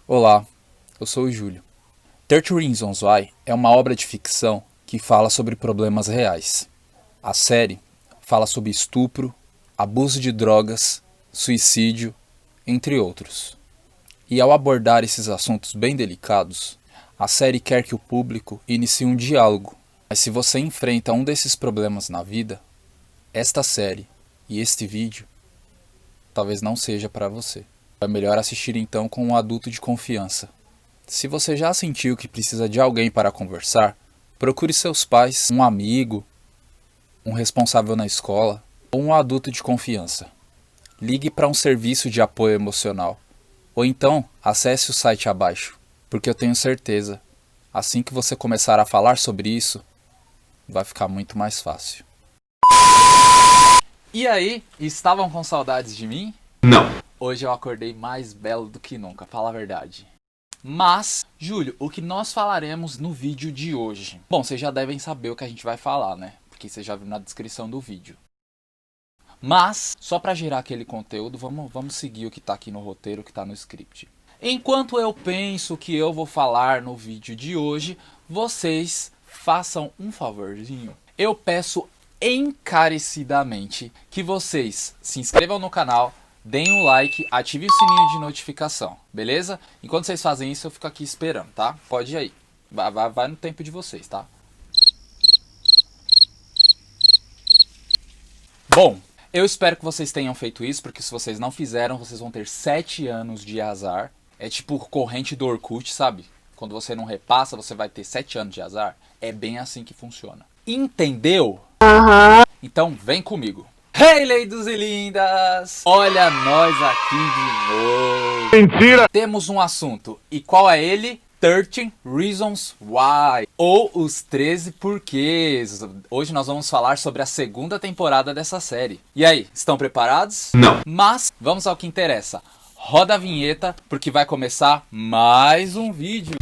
Olá, eu sou o Júlio. 30 Reasons Why é uma obra de ficção que fala sobre problemas reais. A série fala sobre estupro, abuso de drogas, suicídio, entre outros. E ao abordar esses assuntos bem delicados, a série quer que o público inicie um diálogo. Mas se você enfrenta um desses problemas na vida, esta série e este vídeo talvez não seja para você. É melhor assistir então com um adulto de confiança. Se você já sentiu que precisa de alguém para conversar, procure seus pais, um amigo, um responsável na escola ou um adulto de confiança. Ligue para um serviço de apoio emocional. Ou então, acesse o site abaixo, porque eu tenho certeza, assim que você começar a falar sobre isso, vai ficar muito mais fácil. E aí, estavam com saudades de mim? Não. Hoje eu acordei mais belo do que nunca, fala a verdade. Mas, Júlio, o que nós falaremos no vídeo de hoje? Bom, vocês já devem saber o que a gente vai falar, né? Porque você já viu na descrição do vídeo. Mas, só para gerar aquele conteúdo, vamos seguir o que tá aqui no roteiro, o que tá no script. Enquanto eu penso o que eu vou falar no vídeo de hoje, vocês façam um favorzinho. Eu peço encarecidamente que vocês se inscrevam no canal, deem um like, ative o sininho de notificação, beleza? Enquanto vocês fazem isso, eu fico aqui esperando, tá? Pode ir aí. Vai no tempo de vocês, tá? Bom, eu espero que vocês tenham feito isso, porque se vocês não fizeram, vocês vão ter 7 anos de azar. É tipo corrente do Orkut, sabe? Quando você não repassa, você vai ter 7 anos de azar. É bem assim que funciona. Entendeu? Então vem comigo. Hey, lindos e lindas! Olha nós aqui de novo. Mentira! Temos um assunto. E qual é ele? 13 Reasons Why. Ou os 13 porquês. Hoje nós vamos falar sobre a segunda temporada dessa série. E aí, estão preparados? Não. Mas vamos ao que interessa. Roda a vinheta, porque vai começar mais um vídeo.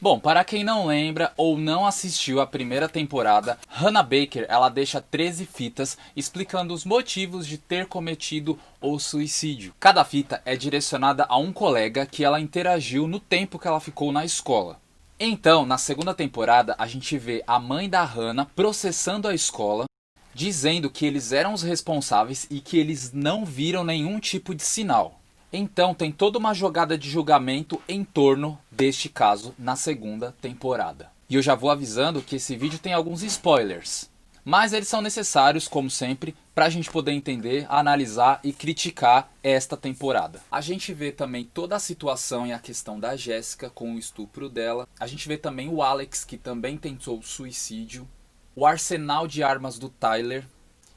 Bom, para quem não lembra ou não assistiu a primeira temporada, Hannah Baker ela deixa 13 fitas explicando os motivos de ter cometido o suicídio. Cada fita é direcionada a um colega que ela interagiu no tempo que ela ficou na escola. Então, na segunda temporada, a gente vê a mãe da Hannah processando a escola, dizendo que eles eram os responsáveis e que eles não viram nenhum tipo de sinal. Então tem toda uma jogada de julgamento em torno deste caso na segunda temporada. E eu já vou avisando que esse vídeo tem alguns spoilers. Mas eles são necessários, como sempre, para a gente poder entender, analisar e criticar esta temporada. A gente vê também toda a situação e a questão da Jéssica com o estupro dela. A gente vê também o Alex, que também tentou suicídio. O arsenal de armas do Tyler.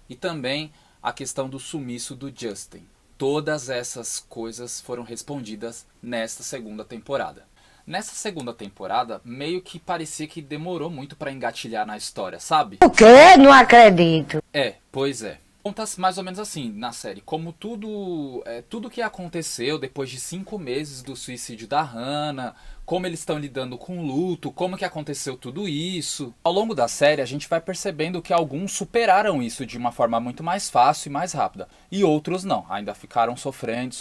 E também a questão do sumiço do Justin. Todas essas coisas foram respondidas nesta segunda temporada. Nessa segunda temporada, meio que parecia que demorou muito para engatilhar na história, sabe? O quê? Não acredito. Pois é. Conta mais ou menos assim na série, como tudo que aconteceu depois de 5 meses do suicídio da Hannah, como eles estão lidando com o luto, como que aconteceu tudo isso. Ao longo da série a gente vai percebendo que alguns superaram isso de uma forma muito mais fácil e mais rápida, e outros não, ainda ficaram sofrendo.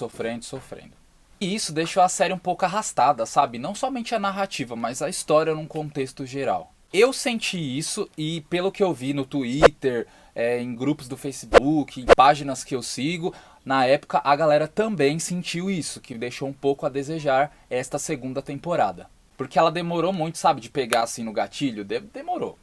E isso deixou a série um pouco arrastada, sabe? Não somente a narrativa, mas a história num contexto geral. Eu senti isso e pelo que eu vi no Twitter, em grupos do Facebook, em páginas que eu sigo, na época a galera também sentiu isso, que deixou um pouco a desejar esta segunda temporada. Porque ela demorou muito, sabe, de pegar assim no gatilho, demorou,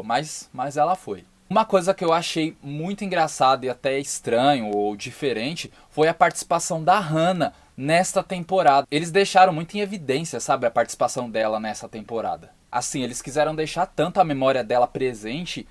mas ela foi. Uma coisa que eu achei muito engraçada e até estranho ou diferente foi a participação da Hannah nesta temporada. Eles deixaram muito em evidência, sabe, a participação dela nessa temporada. Assim, eles quiseram deixar tanto a memória dela presente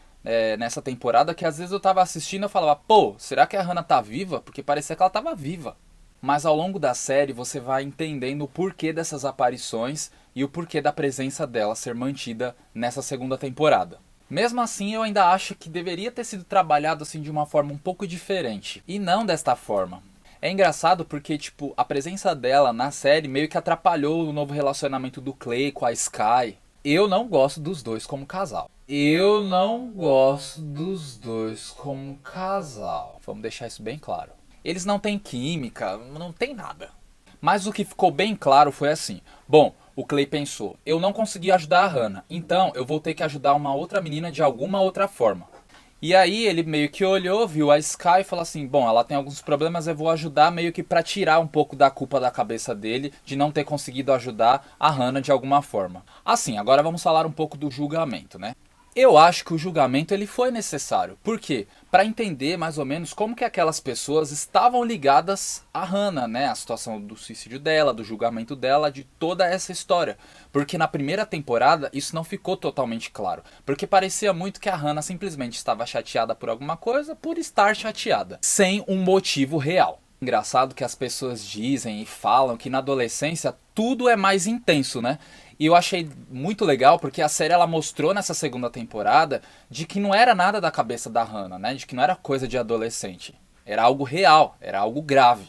nessa temporada que às vezes eu tava assistindo e eu falava, pô, será que a Hannah tá viva? Porque parecia que ela tava viva. Mas ao longo da série você vai entendendo o porquê dessas aparições e o porquê da presença dela ser mantida nessa segunda temporada. Mesmo assim, eu ainda acho que deveria ter sido trabalhado assim de uma forma um pouco diferente. E não desta forma. É engraçado porque, tipo, a presença dela na série meio que atrapalhou o novo relacionamento do Clay com a Sky. Eu não gosto dos dois como casal. Eu não gosto dos dois como casal. Vamos deixar isso bem claro. Eles não têm química, não tem nada. Mas o que ficou bem claro foi assim. Bom, o Clay pensou, eu não consegui ajudar a Hannah, então eu vou ter que ajudar uma outra menina de alguma outra forma. E aí ele meio que olhou, viu a Sky e falou assim, bom, ela tem alguns problemas, eu vou ajudar meio que pra tirar um pouco da culpa da cabeça dele de não ter conseguido ajudar a Hannah de alguma forma. Assim, agora vamos falar um pouco do julgamento, né? Eu acho que o julgamento ele foi necessário. Por quê? Para entender mais ou menos como que aquelas pessoas estavam ligadas a Hannah, né? A situação do suicídio dela, do julgamento dela, de toda essa história. Porque na primeira temporada isso não ficou totalmente claro. Porque parecia muito que a Hannah simplesmente estava chateada por alguma coisa, por estar chateada, sem um motivo real. Engraçado que as pessoas dizem e falam que na adolescência tudo é mais intenso, né? E eu achei muito legal porque a série ela mostrou nessa segunda temporada de que não era nada da cabeça da Hannah, né? De que não era coisa de adolescente. Era algo real, era algo grave.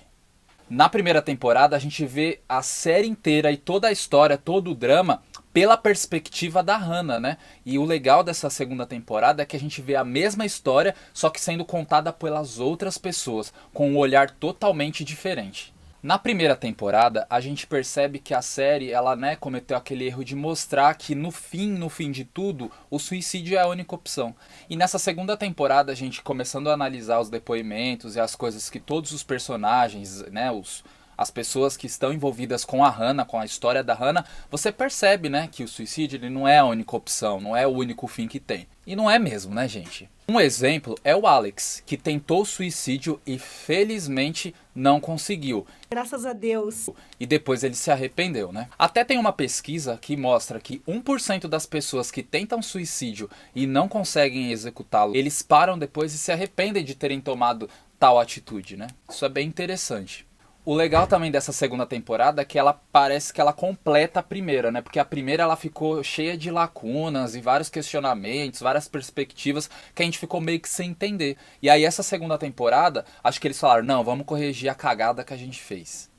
Na primeira temporada a gente vê a série inteira e toda a história, todo o drama pela perspectiva da Hannah, né? E o legal dessa segunda temporada é que a gente vê a mesma história, só que sendo contada pelas outras pessoas, com um olhar totalmente diferente. Na primeira temporada, a gente percebe que a série, ela, né, cometeu aquele erro de mostrar que no fim de tudo, o suicídio é a única opção. E nessa segunda temporada, a gente começando a analisar os depoimentos e as coisas que todos os personagens, né, as pessoas que estão envolvidas com a Hannah, com a história da Hannah, você percebe, né, que o suicídio ele não é a única opção, não é o único fim que tem. E não é mesmo, né, gente? Um exemplo é o Alex, que tentou suicídio e felizmente não conseguiu. Graças a Deus. E depois ele se arrependeu, né? Até tem uma pesquisa que mostra que 1% das pessoas que tentam suicídio e não conseguem executá-lo, eles param depois e se arrependem de terem tomado tal atitude, né? Isso é bem interessante. O legal também dessa segunda temporada é que ela parece que ela completa a primeira, né? Porque a primeira ela ficou cheia de lacunas e vários questionamentos, várias perspectivas que a gente ficou meio que sem entender. E aí essa segunda temporada, acho que eles falaram, não, vamos corrigir a cagada que a gente fez.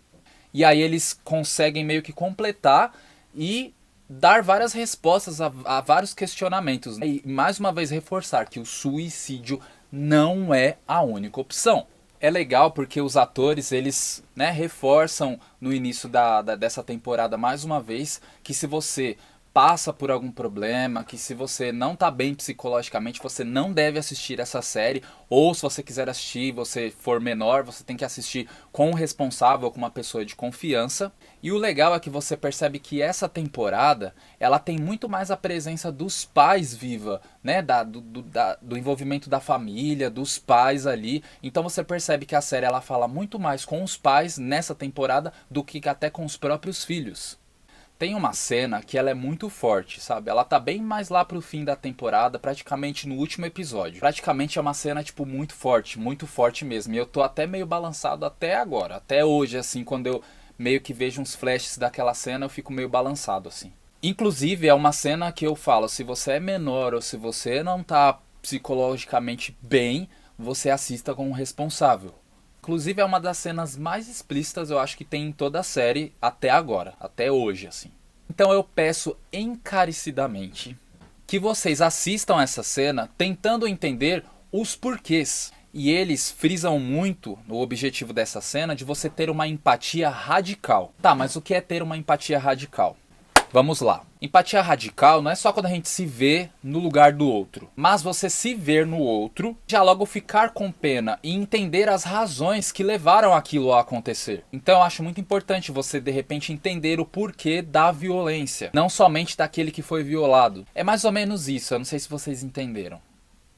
E aí eles conseguem meio que completar e dar várias respostas a vários questionamentos. E mais uma vez reforçar que o suicídio não é a única opção. É legal porque os atores, eles, né, reforçam no início dessa temporada mais uma vez que se você passa por algum problema, que se você não tá bem psicologicamente, você não deve assistir essa série, ou se você quiser assistir e você for menor, você tem que assistir com um responsável, com uma pessoa de confiança. E o legal é que você percebe que essa temporada, ela tem muito mais a presença dos pais viva, né, do envolvimento da família, dos pais ali. Então você percebe que a série ela fala muito mais com os pais nessa temporada do que até com os próprios filhos. Tem uma cena que ela é muito forte, sabe? Ela tá bem mais lá pro fim da temporada, praticamente no último episódio. Praticamente é uma cena, tipo, muito forte mesmo. E eu tô até meio balançado até agora. Até hoje, assim, quando eu meio que vejo uns flashes daquela cena, eu fico meio balançado, assim. Inclusive, é uma cena que eu falo, se você é menor ou se você não tá psicologicamente bem, você assista com um responsável. Inclusive é uma das cenas mais explícitas eu acho que tem em toda a série até agora, até hoje assim. Então eu peço encarecidamente que vocês assistam essa cena tentando entender os porquês. E eles frisam muito no objetivo dessa cena de você ter uma empatia radical. Tá, mas o que é ter uma empatia radical? Vamos lá. Empatia radical não é só quando a gente se vê no lugar do outro, mas você se ver no outro, já logo ficar com pena e entender as razões que levaram aquilo a acontecer. Então eu acho muito importante você de repente entender o porquê da violência, não somente daquele que foi violado. É mais ou menos isso, eu não sei se vocês entenderam.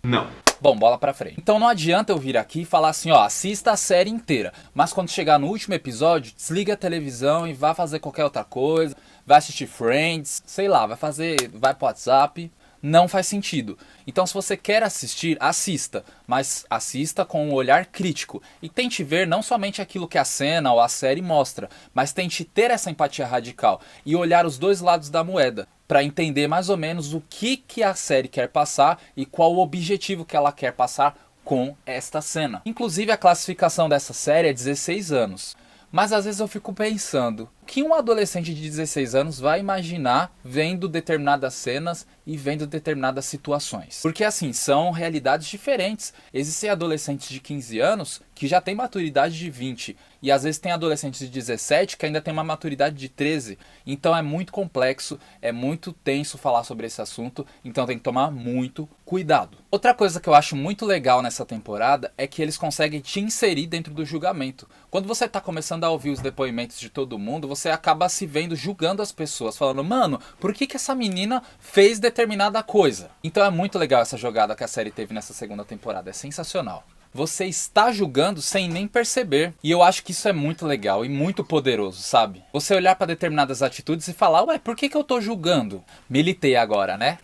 Não. Bom, bola pra frente. Então não adianta eu vir aqui e falar assim, ó, assista a série inteira, mas quando chegar no último episódio, desliga a televisão e vá fazer qualquer outra coisa, vai assistir Friends, sei lá, vai pro WhatsApp. Não faz sentido. Então se você quer assistir, assista, mas assista com um olhar crítico e tente ver não somente aquilo que a cena ou a série mostra, mas tente ter essa empatia radical e olhar os dois lados da moeda, para entender mais ou menos o que a série quer passar e qual o objetivo que ela quer passar com esta cena. Inclusive a classificação dessa série é 16 anos. Mas às vezes eu fico pensando, O que um adolescente de 16 anos vai imaginar vendo determinadas cenas e vendo determinadas situações? Porque assim, são realidades diferentes. Existem adolescentes de 15 anos que já têm maturidade de 20. E às vezes tem adolescentes de 17 que ainda tem uma maturidade de 13. Então é muito complexo, é muito tenso falar sobre esse assunto. Então tem que tomar muito cuidado. Outra coisa que eu acho muito legal nessa temporada é que eles conseguem te inserir dentro do julgamento. Quando você tá começando a ouvir os depoimentos de todo mundo, você acaba se vendo julgando as pessoas, falando, mano, por que essa menina fez determinada coisa? Então é muito legal essa jogada que a série teve nessa segunda temporada, é sensacional. Você está julgando sem nem perceber. E eu acho que isso é muito legal e muito poderoso, sabe? Você olhar para determinadas atitudes e falar, ué, por que eu tô julgando? Militei agora, né?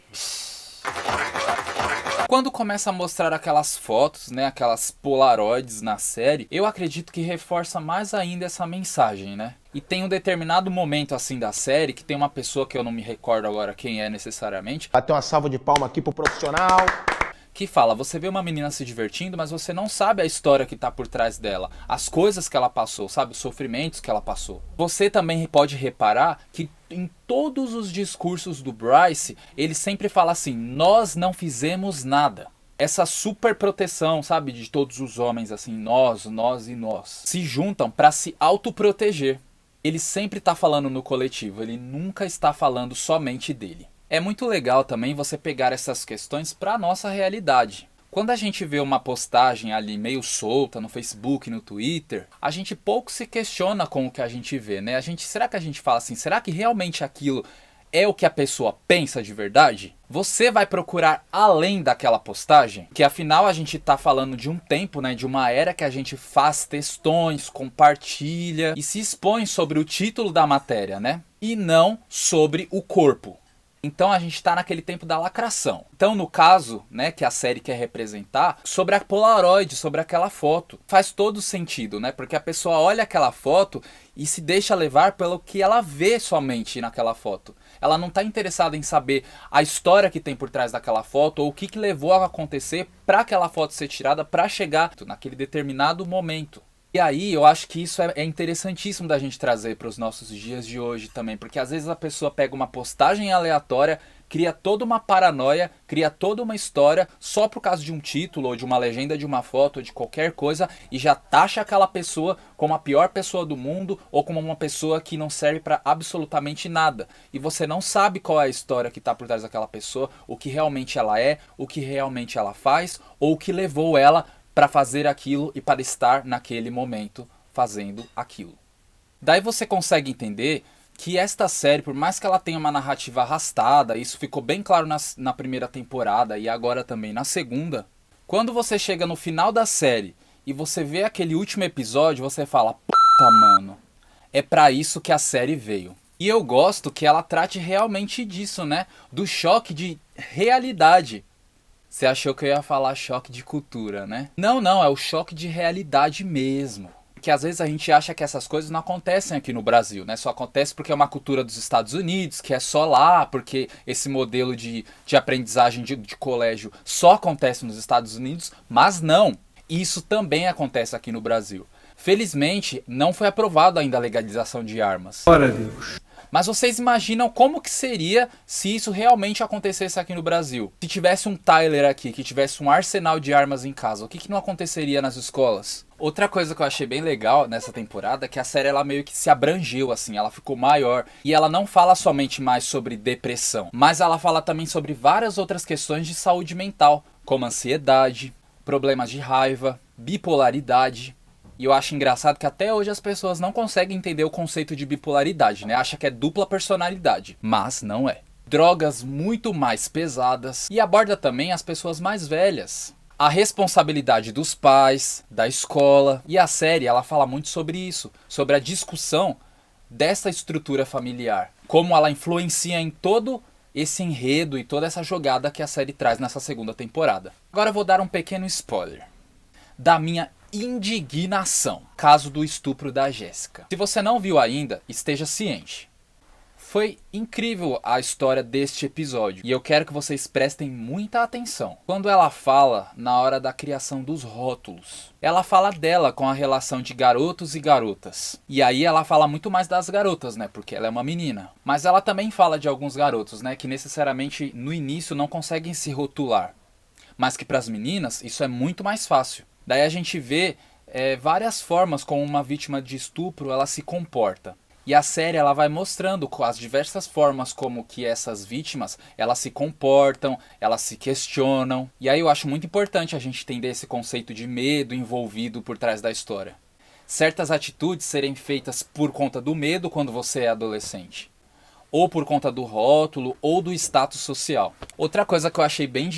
Quando começa a mostrar aquelas fotos, né, aquelas polaroids na série, eu acredito que reforça mais ainda essa mensagem, né? E tem um determinado momento assim da série que tem uma pessoa que eu não me recordo agora quem é necessariamente. Bater uma salva de palma aqui pro profissional. Que fala, você vê uma menina se divertindo, mas você não sabe a história que tá por trás dela, as coisas que ela passou, sabe, os sofrimentos que ela passou. Você também pode reparar que em todos os discursos do Bryce, ele sempre fala assim, nós não fizemos nada. Essa super proteção, sabe, de todos os homens, assim, nós e nós, se juntam para se autoproteger. Ele sempre tá falando no coletivo, ele nunca está falando somente dele. É muito legal também você pegar essas questões para a nossa realidade. Quando a gente vê uma postagem ali meio solta no Facebook, no Twitter, a gente pouco se questiona com o que a gente vê, né? Será que a gente fala assim, será que realmente aquilo é o que a pessoa pensa de verdade? Você vai procurar além daquela postagem? Que afinal a gente tá falando de um tempo, né? De uma era que a gente faz textões, compartilha e se expõe sobre o título da matéria, né? E não sobre o corpo. Então a gente está naquele tempo da lacração. Então no caso, né, que a série quer representar, sobre a Polaroid, sobre aquela foto. Faz todo sentido, né? Porque a pessoa olha aquela foto e se deixa levar pelo que ela vê somente naquela foto. Ela não está interessada em saber a história que tem por trás daquela foto ou o que levou a acontecer para aquela foto ser tirada para chegar naquele determinado momento. E aí eu acho que isso é interessantíssimo da gente trazer para os nossos dias de hoje também, porque às vezes a pessoa pega uma postagem aleatória, cria toda uma paranoia, cria toda uma história só por causa de um título ou de uma legenda de uma foto ou de qualquer coisa e já taxa aquela pessoa como a pior pessoa do mundo ou como uma pessoa que não serve para absolutamente nada. E você não sabe qual é a história que está por trás daquela pessoa, o que realmente ela é, o que realmente ela faz ou o que levou ela para fazer aquilo e para estar naquele momento fazendo aquilo. Daí você consegue entender que esta série, por mais que ela tenha uma narrativa arrastada, isso ficou bem claro na primeira temporada e agora também na segunda, quando você chega no final da série e você vê aquele último episódio, você fala, puta mano, é pra isso que a série veio. E eu gosto que ela trate realmente disso, né? Do choque de realidade. Você achou que eu ia falar choque de cultura, né? Não, é o choque de realidade mesmo. Que às vezes a gente acha que essas coisas não acontecem aqui no Brasil, né? Só acontece porque é uma cultura dos Estados Unidos, que é só lá, porque esse modelo de aprendizagem de colégio só acontece nos Estados Unidos, mas não. Isso também acontece aqui no Brasil. Felizmente, não foi aprovada ainda a legalização de armas. Glória a Deus. Mas vocês imaginam como que seria se isso realmente acontecesse aqui no Brasil? Se tivesse um Tyler aqui, que tivesse um arsenal de armas em casa, o que não aconteceria nas escolas? Outra coisa que eu achei bem legal nessa temporada é que a série ela meio que se abrangeu, assim, ela ficou maior. E ela não fala somente mais sobre depressão, mas ela fala também sobre várias outras questões de saúde mental, como ansiedade, problemas de raiva, bipolaridade. E eu acho engraçado que até hoje as pessoas não conseguem entender o conceito de bipolaridade, né? Acha que é dupla personalidade, mas não é. Drogas muito mais pesadas e aborda também as pessoas mais velhas. A responsabilidade dos pais, da escola. E a série ela fala muito sobre isso, sobre a discussão dessa estrutura familiar. Como ela influencia em todo esse enredo e toda essa jogada que a série traz nessa segunda temporada. Agora eu vou dar um pequeno spoiler da minha indignação, caso do estupro da Jéssica. Se você não viu ainda, esteja ciente. Foi incrível a história deste episódio e eu quero que vocês prestem muita atenção. Quando ela fala na hora da criação dos rótulos, ela fala dela com a relação de garotos e garotas. E aí ela fala muito mais das garotas, né? Porque ela é uma menina. Mas ela também fala de alguns garotos, né? Que necessariamente no início não conseguem se rotular. Mas que para as meninas isso é muito mais fácil. Daí a gente vê várias formas como uma vítima de estupro ela se comporta. E a série ela vai mostrando as diversas formas como que essas vítimas elas se comportam, elas se questionam. E aí eu acho muito importante a gente entender esse conceito de medo envolvido por trás da história. Certas atitudes serem feitas por conta do medo quando você é adolescente. Ou por conta do rótulo, ou do status social. Outra coisa que eu achei bem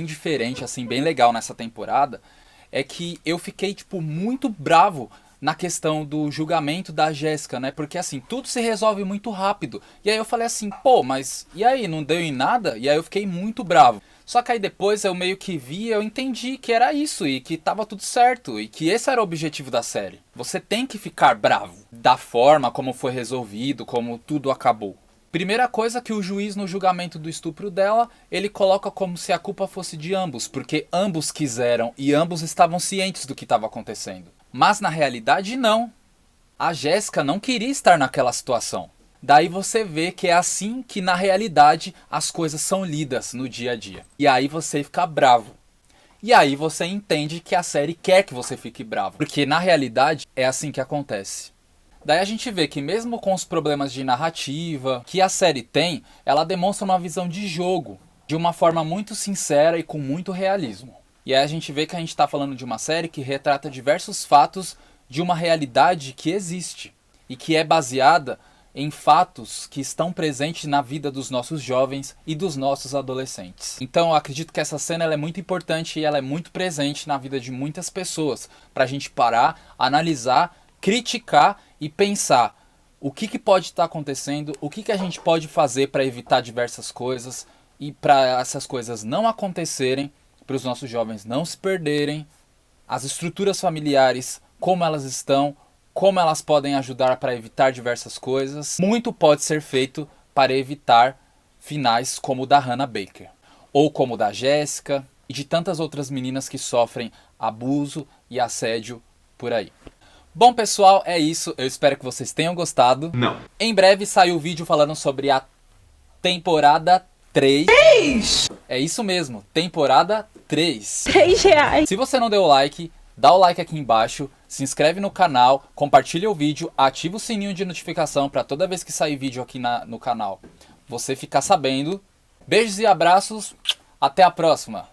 diferente, assim, bem legal nessa temporada, é que eu fiquei, muito bravo na questão do julgamento da Jéssica, né? Porque, assim, tudo se resolve muito rápido. E aí eu falei assim, pô, mas e aí, não deu em nada? E aí eu fiquei muito bravo. Só que aí depois eu meio que vi, eu entendi que era isso e que tava tudo certo. E que esse era o objetivo da série. Você tem que ficar bravo da forma como foi resolvido, como tudo acabou. Primeira coisa que o juiz no julgamento do estupro dela, ele coloca como se a culpa fosse de ambos, porque ambos quiseram e ambos estavam cientes do que estava acontecendo. Mas na realidade não. A Jéssica não queria estar naquela situação. Daí você vê que é assim que na realidade as coisas são lidas no dia a dia. E aí você fica bravo. E aí você entende que a série quer que você fique bravo, porque na realidade é assim que acontece. Daí a gente vê que mesmo com os problemas de narrativa que a série tem, ela demonstra uma visão de jogo, de uma forma muito sincera e com muito realismo. E aí a gente vê que a gente está falando de uma série que retrata diversos fatos de uma realidade que existe. E que é baseada em fatos que estão presentes na vida dos nossos jovens e dos nossos adolescentes. Então eu acredito que essa cena ela é muito importante e ela é muito presente na vida de muitas pessoas. Para a gente parar, analisar, criticar e pensar o que pode estar acontecendo, o que a gente pode fazer para evitar diversas coisas e para essas coisas não acontecerem, para os nossos jovens não se perderem, as estruturas familiares, como elas estão, como elas podem ajudar para evitar diversas coisas. Muito pode ser feito para evitar finais como o da Hannah Baker, ou como o da Jéssica e de tantas outras meninas que sofrem abuso e assédio por aí. Bom, pessoal, é isso. Eu espero que vocês tenham gostado. Não. Em breve sai o vídeo falando sobre a temporada 3. É isso mesmo, temporada 3. R$3. Se você não deu o like, dá o like aqui embaixo, se inscreve no canal, compartilha o vídeo, ativa o sininho de notificação para toda vez que sair vídeo aqui no canal você ficar sabendo. Beijos e abraços, até a próxima.